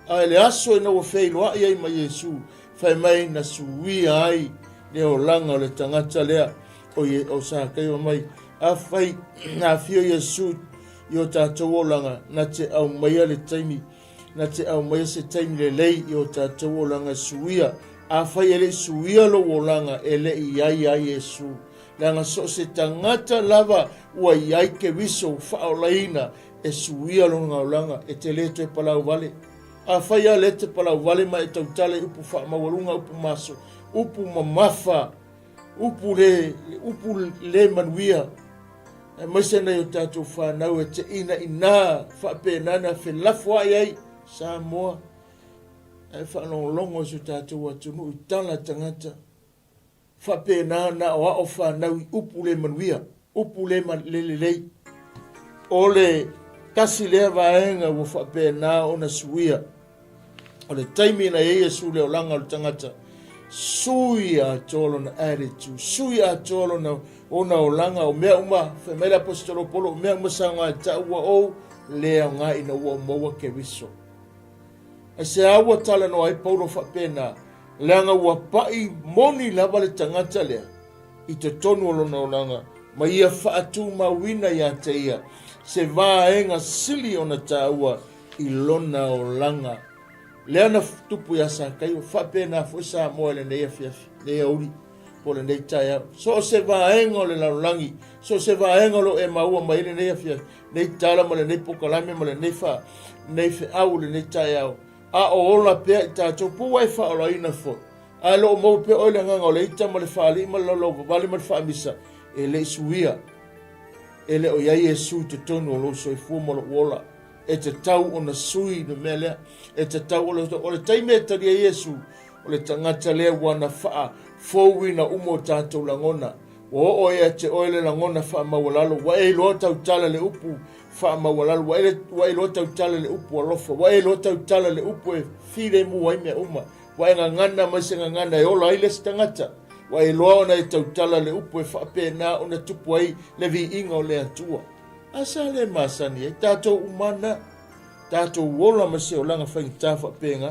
a le aso e na wa whailoa iai ma Yesu, whai mai na suia ai, le o langa o le tangata lea, o sa kaiwa mai, a whai na fio Yesu I o tātou o langa na te au maia le taimi na te au maia se taimi le lei I o tātou o langa suia a whai ele suia lo o langa e le iai ai Yesu langa so se tangata lava ua iai ke wiso whaolaina e suia lo ngā langa e te leto e palau vale a whai a le te palau vale ma e tautale upu whaamawalunga upu maso upu mamafa upu le manuia e maise nei o tātou whanau e te ina whapenana whelafo ai sa moa e whanongongo so tātou atunu I tala tangata whapenana o ao whanau I upu le manuia upu le lelelei o le kasi lea vaenga o whapena o na suia o le taimi na Yesu le o langa o tangata sui a tolo na attitude, sui a tolo na ona o langa o mea uma, whemele apostolo polo, o mea uma sa ngā ta ua o, lea ngā ina ua maua ke wiso. E se aua tala no ai paulo whapena, lea ngā ua pai moni lava le tangata lea, I te tonu o lona o langa, ma ia whaatu mawina ia te ia, se vaenga sili o na tāua i lona o langa. Lea na tupu ia sa kai o whape na fuisa moa le nei afiafi, nei auri, po le nei tai au. So se vaenga o le laulangi, so se vaenga lo e maua mai le nei afiafi, nei tala ma le nei pokalame ma le nei fe au le nei tai au. A o ola pea i tātou pua e wha ola ina fo. A lo o mau pea oile nganga o le ita ma le whaali ma le lolo, vali ma le whaamisa, e le suia. E le o iai e sui te tonu o lo so i fua ma lo uola. E te tau o na sui na mea lea. E te tau o le taimea taria Iesu, o le tangata lea wana wha fōwi na umo tātou langona. O e te oile langona wha mawalalo. Wa e loa tau tala le upu wha mawalalo. Wa e loa tau tala le upu alofa. Wa e loa tau tala le upu e whire mua i mea uma. Wa e ngangana maise ngangana e ola ile si tangata. Wa e loa ona e tau tala le upu e whape na ona tupu ai le vi inga o le atua. Asa le masani e tātou umana, tātou wola ma se o langa whaing tāwha pēnga.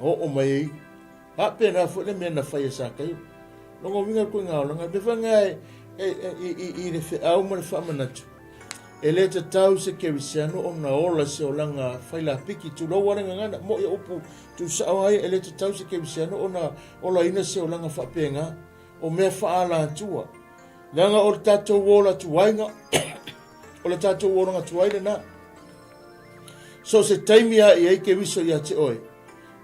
O mai ei, hape na fo le mea na whai e sa kai. Longo winga koe ngā olanga, me whanga i le whi au ma le whamanatu. E le te tau se kewisiano o na ola se o langa whai la piki, tu lau warenga ngana, mo i opu, tu sao ai, e le te tau se kewisiano o na ola ina se o langa wha pēnga, o mea whaala atua. Nanga o le tātou wola tuwainga, o le tātou wola tuwaina na. So se taimia i eike wiso i a te oe,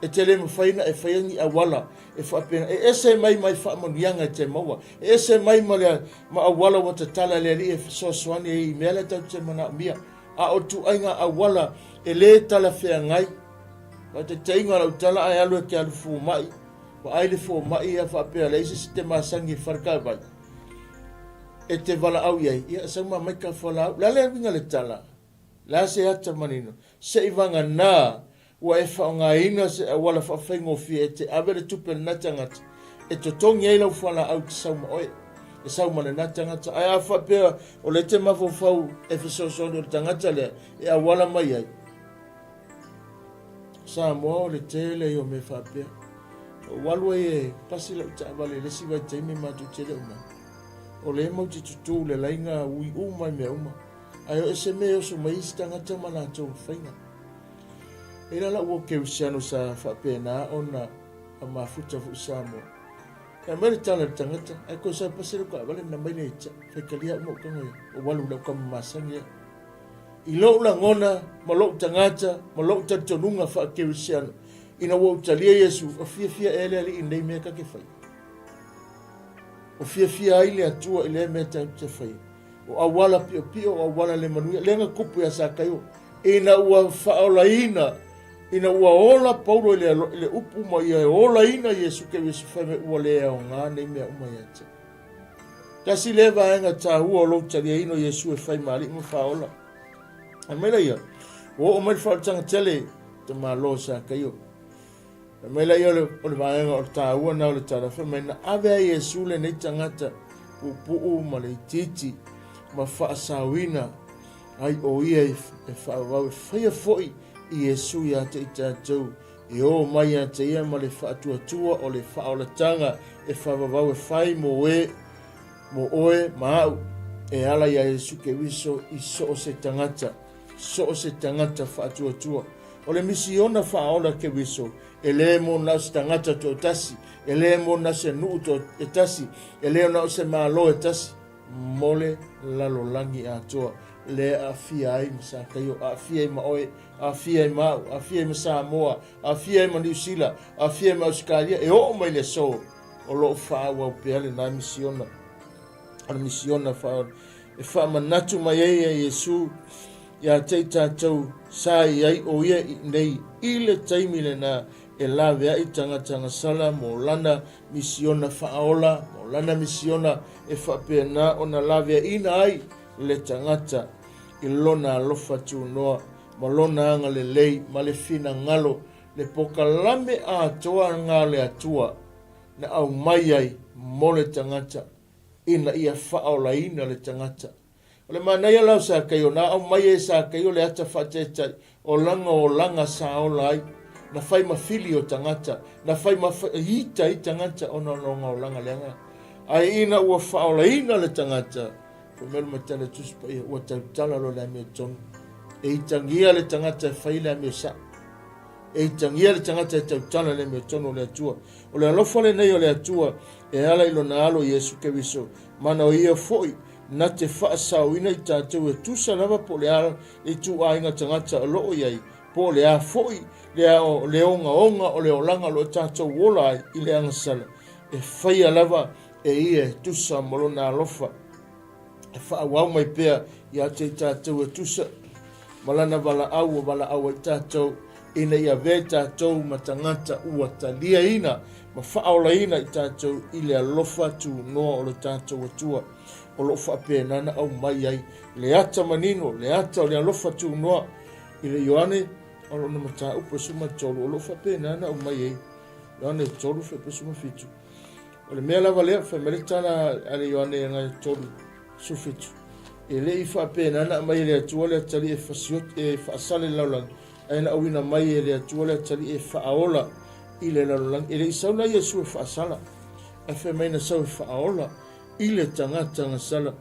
e te le mawhaina e whaiangi a wala, e whapena, e ese mai whaamonianga te maua, e ese mai ma a wala wa te tala le li e soaswani e i mele tau te mana mia, a o tuainga a wala e le tala whea ngai, wa te teinga lau tala ai alu e ke alu fu mai, wa aile fu mai a whapena le isi si te masangi wharkau bai. E te wala au iei, ia sauma mai ka wala au, la lea winga le tala, la se ata manino, se iwanga nā, ua e whaonga ina se a wala whawhaingo fia, e te awere tupe na tangata, e to tongi ei lau whala au te sauma oe, e sauma le na tangata, ai a whapea o le te mawhawhau e whisosoni o le tangata lea, e a wala mai ai. Sa moa o le tele i o me whapea, o walua e pasi lau ta awale, le siwa i teime matu tele umai. O le mau te tutu le lainga ui umai mea uma. Ai o ese mea oso mai isi tangata mana tau whainga. E la ua keusiano sa whapena o na a mafuta fu Samoa. E mere tala le tangata, ai ko sa pasero ka wale na mai leita, whaikalia umo kangai, o walu lau kama masangia. I lau la ngona, ma lau tangata, ma lau tatonunga wha keusiano. Ina wau talia Yesu, a fia ele ali in nei mea kake whai. O fia ai le atua i le mea tau te whai. O awala pio, o awala le manuia, lenga kupu ya sa kaio. Ina ua whaola ina, ina ua ola paulo le upu ma ia ola ina Yesu ke Yesu whame ua lea o ngā nei mea umai ate. Kasi le vaenga tā hua o lau talia ino Yesu e whai maali ma whaola. A mera ia, o mai whaotanga tele te maa lo sa kaio. Me la yo le vaenga o ta ua na o le tara wha na avea Yesu le nei tangata puu ma le titi ma whaasawina ai o ia e whaawau e whaia foi i Yesu ia te i tātou e o mai a te ia ma le whaatuatua o le whaolatanga e whaawau e whai mo oe ma au e ala ia Yesu ke wiso i so se tangata whaatuatua o le misiona whaola ke wiso e le mo na se tangata to tasi, e le mo na se nuu to e tasi, e le na se malo e tasi, mole lalo langi a toa, le a fia ai masa kaio, a fia ai maoe, a fia ai mau, a fia ai Samoa, a fia ai ma New Zealand, a fia ai ma Australia, e o mai le so, o lo wha wau peale na misiona, ana misiona wha, e wha manatu mai e Yesu, ia te tātou sa iai o ia nei ile taimile na e la vea i tanga sala mo lana misiona whaola, mo lana misiona e whapena o na la vea ina ai le tangata i lona alofa tunoa, ma lona anga le lei, ma le fina ngalo, le poka lame a toa ngā le atua, na au mai ai mo le tangata, ina ia whaola ina le tangata. O le manai alau sa kai o na au mai e sa kai o le ata whatetai o langa sa o lai na whai mawhili o tangata, na whai mawhita i tangata o na longa o langa leanga. ai ina ua whaolaina le tangata, fa melu matana tusi pa ia ua tautala lo le amea tonu, e itangia le tangata e whaile amea sa, e itangia le tangata e tautala le amea tonu o le atua, o le alofa le nei o le atua, e ala ilo na alo Yesu Keriso, mana o ia foi, na te whaasauina i tātou e tusa lava po le ala i tu ainga tangata o loo iai, po le a foi, le onga o le olanga lo tātou wola i le angasala, e whaia lava e ia e tusa molo na alofa, e whaawau mai pea i a te tātou e tusa, malana wala au e tātou, ina ia ve tātou matangata ua talia ina, ma whaola ina i tātou i le alofa tu noa o le tātou atua, o lo whapenana au mai ai, le ata manino, le ata o le alofa tu noa, i le Ioane, o lo namata upa suma tolu, o lo whapenana au mai ai, Ioane tolu whape suma fitu. O le mea lava lea, whameretana a le Ioane ngai tolu su fitu. E le i whapenana mai le atua le atali e whasiot e whaasale laulangi, aina awina mai e le atua le atali e whaaola i le laulangi, e le isauna Yesu e whaasala, a whemaina sau e whaaola, i le tangata ngasala.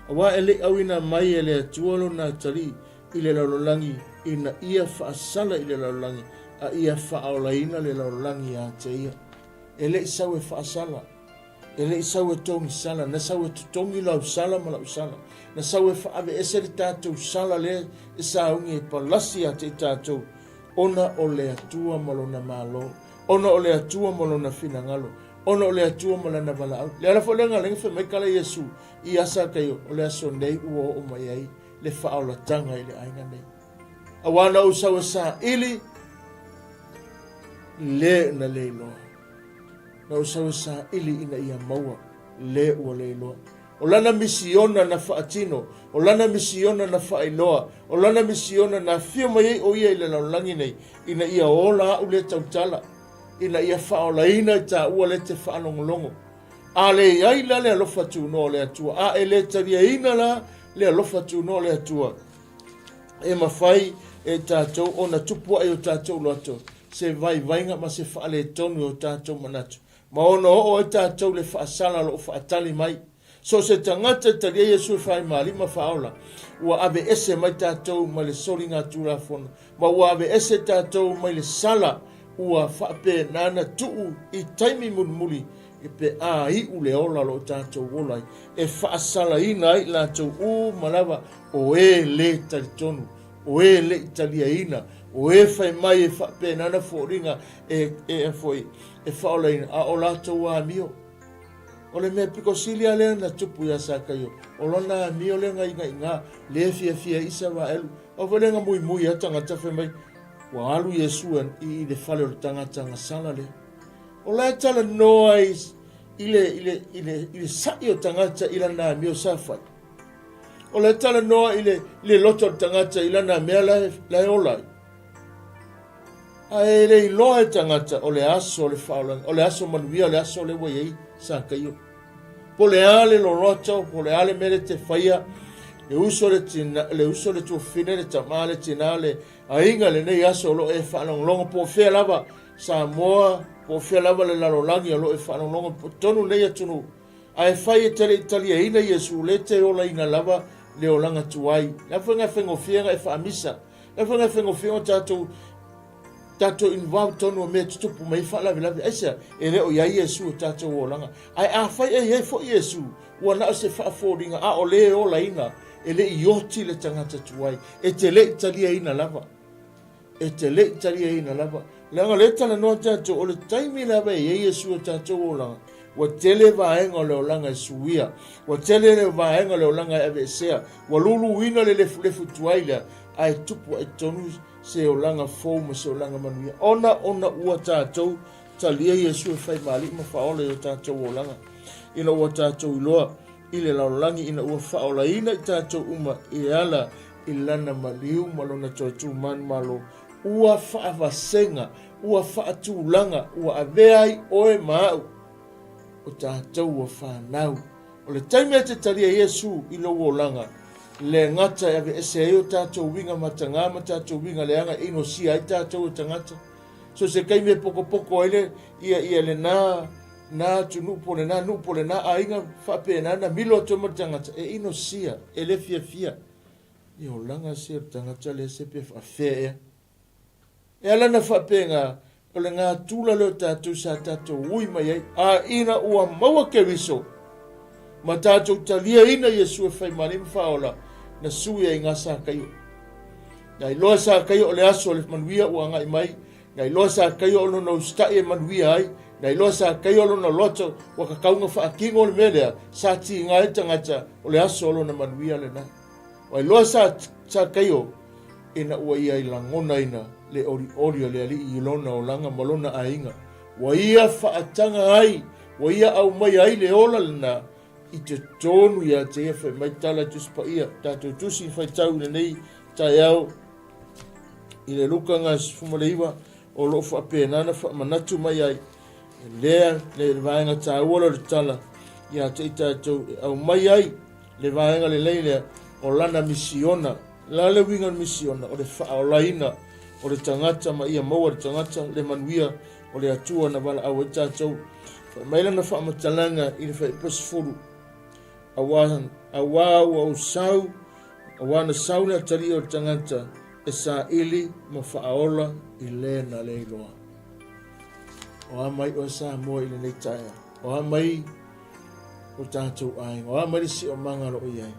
Awa ele awina mai ele atualo na tali i le laulangi ina ia whaasala i le laulangi a ia whaolaina le laulangi a te ia. Ele isau e whaasala. Ele isau e tongi sala. Na sau e tutongi lau sala ma lau sala. Na sau e whaave ese le tātou sala le e saungi e palasi a te tātou. Ona o le atua malona malo. Ona o le atua malona finangalo. Ono o le atua malana wala au. Le alafo le ngalenga wha mai kala Yesu i asa kayo o le aso nei ua o mai ai le whaola tanga i le ainga nei. Awana usau sa ili le na le iloa. Na usau sa ili ina ia maua le ua le iloa. O lana misiona na whaatino, o lana misiona na whaailoa, o lana misiona na whio mai o ia i le laulangi nei ina ia ola au le tautala. Ina ia whaolaina i tā ua le te whaanongolongo. A le iai la le alofa tu no le atua. A e le taria ina la le alofa tu no le atua. E mawhai e tātou o na tupua e o tātou loato. Se vai vainga ma se whaale tonu o tātou manatu. Ma ono o e tātou le whaasala lo whaatali mai. So se tangata taria Yesu whai maalima whaola. Ua ave ese mai tātou mai le sori ngā tūra whona. Ma ua ave ese tātou mai le sala ua whape nana tuu i taimi mulmuli e pe a i ule ola lo tātou wolai e whaasala ina i lātou u malawa o e le taritonu o e le italia ina o e whai mai e whape nana fōringa e foi e whaola ina a o lātou a mio o le mea piko silia lea na tupu ya sakayo o lona mio le ngā le fia isa wa elu o vele ngā mui atanga tawhi mai wa alu Yesu i le fale o le tangata ngasala le. O la tala noa i le sai o tangata ila na mio safai. O la tala noa i le loto o tangata ila na mea la olai. A e le iloa e tangata o le aso le faulang, o le aso manuia, o le aso le waiei sa kaio. Po le ale lo roto, po le ale mere te whaia, le uso le tuafine le tamale tinale ainga le nei aso lo e whanonglonga po whea lava sa moa po whea lava le lalolangi lo e whanonglonga po tonu nei atunu a e whai e tele italia ina Yesu le te ola ina lava le olanga tuai la whenga whenga e whaamisa la whenga whenga tato involved tonu o mea tutupu mai wha lavi aisa e reo ia Yesu tato olanga ai a whai e fo Yesu ua nao se whaafōringa a o le ola ina e le ioti le tangata tuai, e te le italia ina lava. E te le italia ina lava. Leanga le tala noa tātou, o le taimi lava e Yesu o tātou o langa. Wa tele vaenga o le olanga e suia. Wa tele vaenga o le olanga e avesea. Wa lulu wina le lefu tuai lea. Ai tupu ai tonu se olanga fōma se olanga manuia. Ona ua tātou, talia Yesu e whai mali ma whaole o tātou o langa. Ina ua tātou iloa. I le laulangi ina ua whaola ina i tātou uma i ala i lana maliu malona tōtu man malo. Ua whaavasenga, ua whaatūlanga, ua aveai oe mau. O tātou ua whanau. O le taime te taria Yesu i lo langa. Le ngata e ave ese eo tātou winga matangama, tātou winga leanga ino sia i tātou tangata. So se kaime poko ele ia le nā na tunu pole na nu pole na ainga whapena na milo toma tangata e ino sia e le fia i o langa sia tangata le sepe whawhea e ala na whapenga o le ngā tūla leo tātou sa tātou ui mai ai a ina ua maua ke wiso ma tātou talia ina Yesu e whai marim whaola na sui e ngā sa kaio na i loa sa kaio o le aso le manuia ua ngai mai na i loa sa kaio o lona ustai e manuia ai na i loa sa kaio o lona loto wa ka kaunga whaakinga o le melea sa ti ngā e tangata o le aso o lona manuia le nai wa i loa sa kaio ina ua ia i langona ina le ori le ali i lona o langa malona ainga wa ia whaatanga ai wa ia au mai ai le ola lana i te tonu ia te ia whai mai tala tuspa ia tātou tusi whai tau nei tai au i le lukanga fumaleiwa o lo whapenana whamanatu mai ai lea le vaenga tāuala le tala ia te tātou au mai ai le vaenga le leilea o lana misiona la le winga misiona o le whaolaina o le tangata ma ia maua le tangata le manuia o le atua na wala au e tātou maila na whaamatalanga i le whaipasifuru awa au sau awa na sau na tari o le tangata e sa ili ma whaola i le na le iloa o amai o sa moa i le nei taia o amai o tātou ainga o amai si o mangaro o iai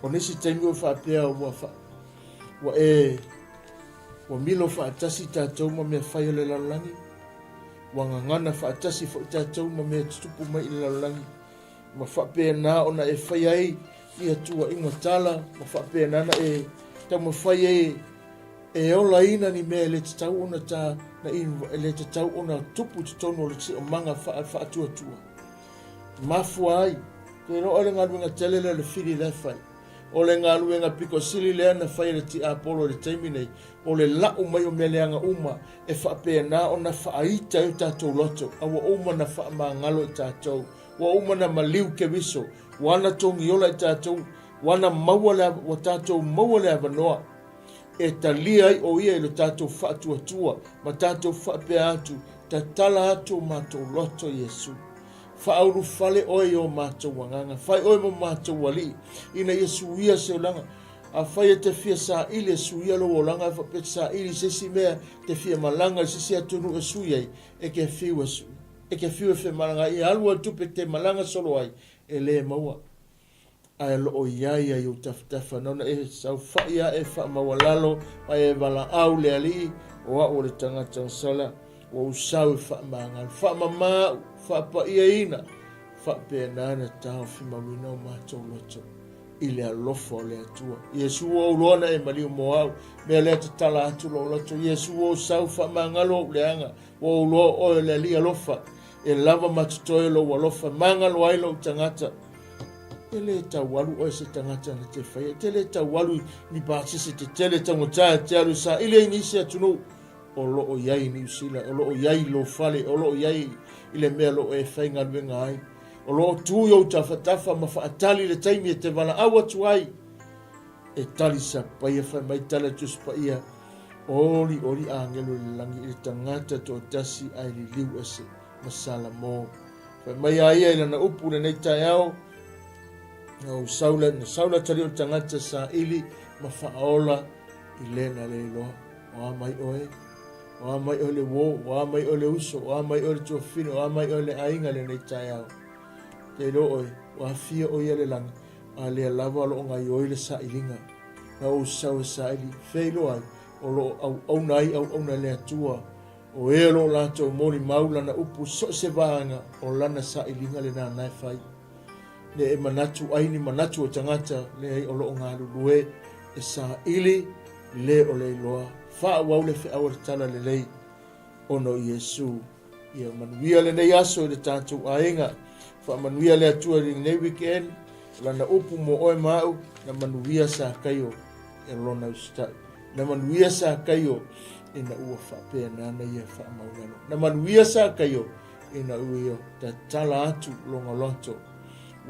o nisi taimi o whaapea o wa milo whaatasi tātou ma mea whai le lalangi wa ngangana whaatasi fo tātou ma mea tupu mai i le lalangi ma whaapea nā ona e whai ai i atua inga tala ma whaapea nana e tau ma whai e ola ina ni mea le tatau ona tā na inu le tatau ona tupu titono le tsi o manga whaatua tua mafua ai ke roa le ngaruenga telele le whiri le whai o le ngaruenga piko sili lea na whai le ti apolo le taimi nei o le lau mai o meleanga uma e whaapea nā o na whaaita i tātou loto awa uma na whaamangalo i tātou wa uma na maliu ke wiso wana tongi ola i tātou wana maua lea wa tātou maua lea wanoa e talia ai o ia i le tātou whaatua tua ma tātou whaapea atu ta tala atu mātou loto Yesu whaauru fale oi o mātou wanganga whai oi mo mātou wali ina Yesu ia se olanga a whai e te fia sa ili e sui alo o langa e whapet sa ili se si mea te fia malanga se si atunu e sui ai e ke fiu e fe malanga i alua tupe te malanga solo ai e le maua ai lo o iai ai o taftafa nona e sau whaia e wha mawalalo mai e wala au le ali o a o le tangata sala o usau e wha maangal wha mamau wha pa ia ina wha pēr nana tau whimawina o mātou loto i le alofa o le atua. Iesu o uloana e maliu mo au, mea lea te tala atu lo loto. Iesu o sau wha mangalo o leanga, o uloa o le li alofa, e lava matutoe lo alofa, mangalo ai lo tangata. E le tawalu o se tangata na te whaia, te le tawalu ni bātisi te tele tangota te alu sa, ile inisi atunu, o lo o iai ni usila, o lo o iai lo fale, o lo o iai ile mea lo e whainga nuenga ai. O lo tu yo tafa ma faatali le taimi e te wana awa tuai e tali sa paia whai mai tala tus paia ori angelo le langi i tangata to tasi ai li liu ese masala mo whai mai aia ila na upu le nei tai au na saula tali o tangata sa ili ma faaola i lena le iloa o amai oe o amai o le wo o amai o le uso o amai o le tuafino o amai o le ainga le nei tai au te lo oi wa fia o ia le langa a le lava lo ngai oi le sa ilinga na o sau sa ili feilo ai o lo au nai au na le atua o e lo la to mori maula na upu so se vanga o lana sa ilinga le na nai fai le e manatu ai ni manatu o tangata le ai o lo nga lue e sa ili le o le loa fa wa le fe au tala le lei ono Yesu ia manuia le nei aso le tatu ainga fa manuia le atua ring nei weekend lana upu mo oe mau na manuia sa kaio e lona ustai na manuia sa kaio ina ua whapea nana ia wha maunalo na manuia sa kaio ina ua ta tala atu longa loto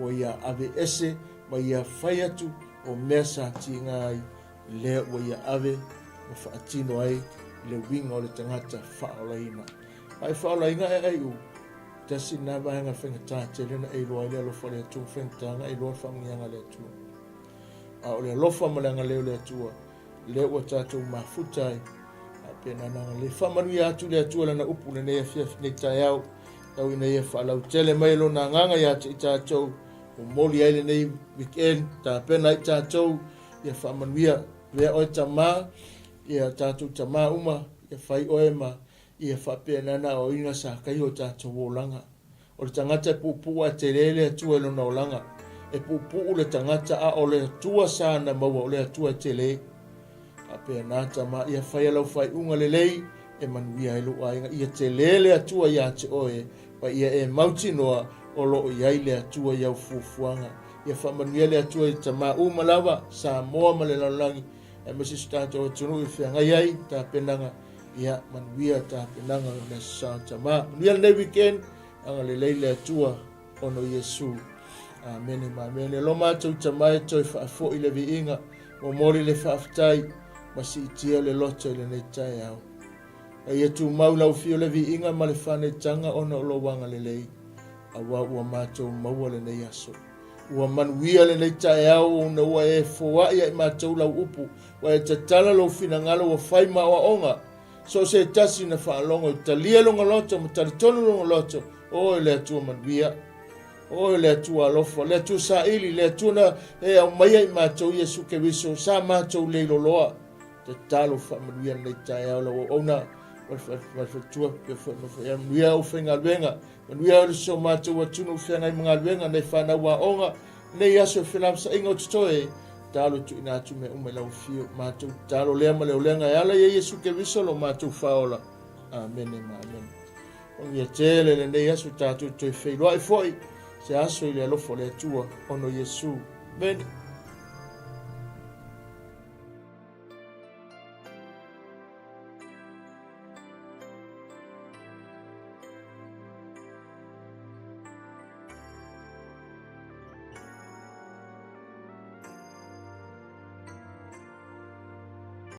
o ia ave ese ma ia whai atu o mea sa tinga ai le o ia ave ma whaatino ai le winga o le tangata whaolaina ai whaolaina e ai u tasi na vaenga whengata te lena e loa le alofa le atua whengtanga e loa whamungianga le atua. A o le alofa malanga leo le atua, leo wa tātou mafutai, a pena nanga le whamanui atu le atua lana upu le nea fia nei tai au, tau i nei e whalau tele mai lo na nganga ia te i tātou, o moli aile nei weekend, tā pena i tātou, ia whamanuia, lea oe tamā, ia tātou tamā uma, ia whai oe ma, ia whapea nana o inga sa kai o tātou o langa. O le tangata e pupu a te lele atua ilo na o langa. E pupu le tangata a o le atua sa na maua o le atua te le. Apea nata ma ia whai alau whai unga le lei e manuia ilo a inga. Ia te lele atua ia te oe pa ia e mauti noa o lo o iai le atua iau fufuanga. Ia whamanuia le atua i tamā umalawa sa moa ma le lalangi. E masisu tātou atunu i whianga iai tā penanga. Ia manuia ta penanga le santa ma manuia le weekend anga le leile atua ono Yesu. Amen. Amen. Lo ma tu tamai toi fa fo ile viinga o mori le fa aftai masi tia le loto le nei tai au. E tu maula o fio le viinga ma le fane tanga ono lo wanga le lei. Awa ua matou maua le nei aso. Ua manuia le nei tai au na ua e foa ia i matou lau upu. Wa e tatala lo fina ngalo wa fai ma wa onga. So se tasi na whaalongo i talia longa loto, ma talitonu longa loto, o le atua manuia, o le atua alofa, le atua sa ili, le atua na e au maia i mātou Iesu ke wiso, sa mātou leilo loa, te talo wha manuia nei tae au lau ona, whatua, manuia o whenga luenga, manuia o le so mātou atunu whenga i mga luenga, nei whanau wa onga, nei aso whenamsa ingo tutoe, talo tu ina tu me umela fio matu talo lea ma leolenga ala ye Yesu ke visolo matu faola. Amen. Amen. On ye tele le nei asu tatu tu fe lo ai foi se aso ile lo fole tua ono Yesu. Ben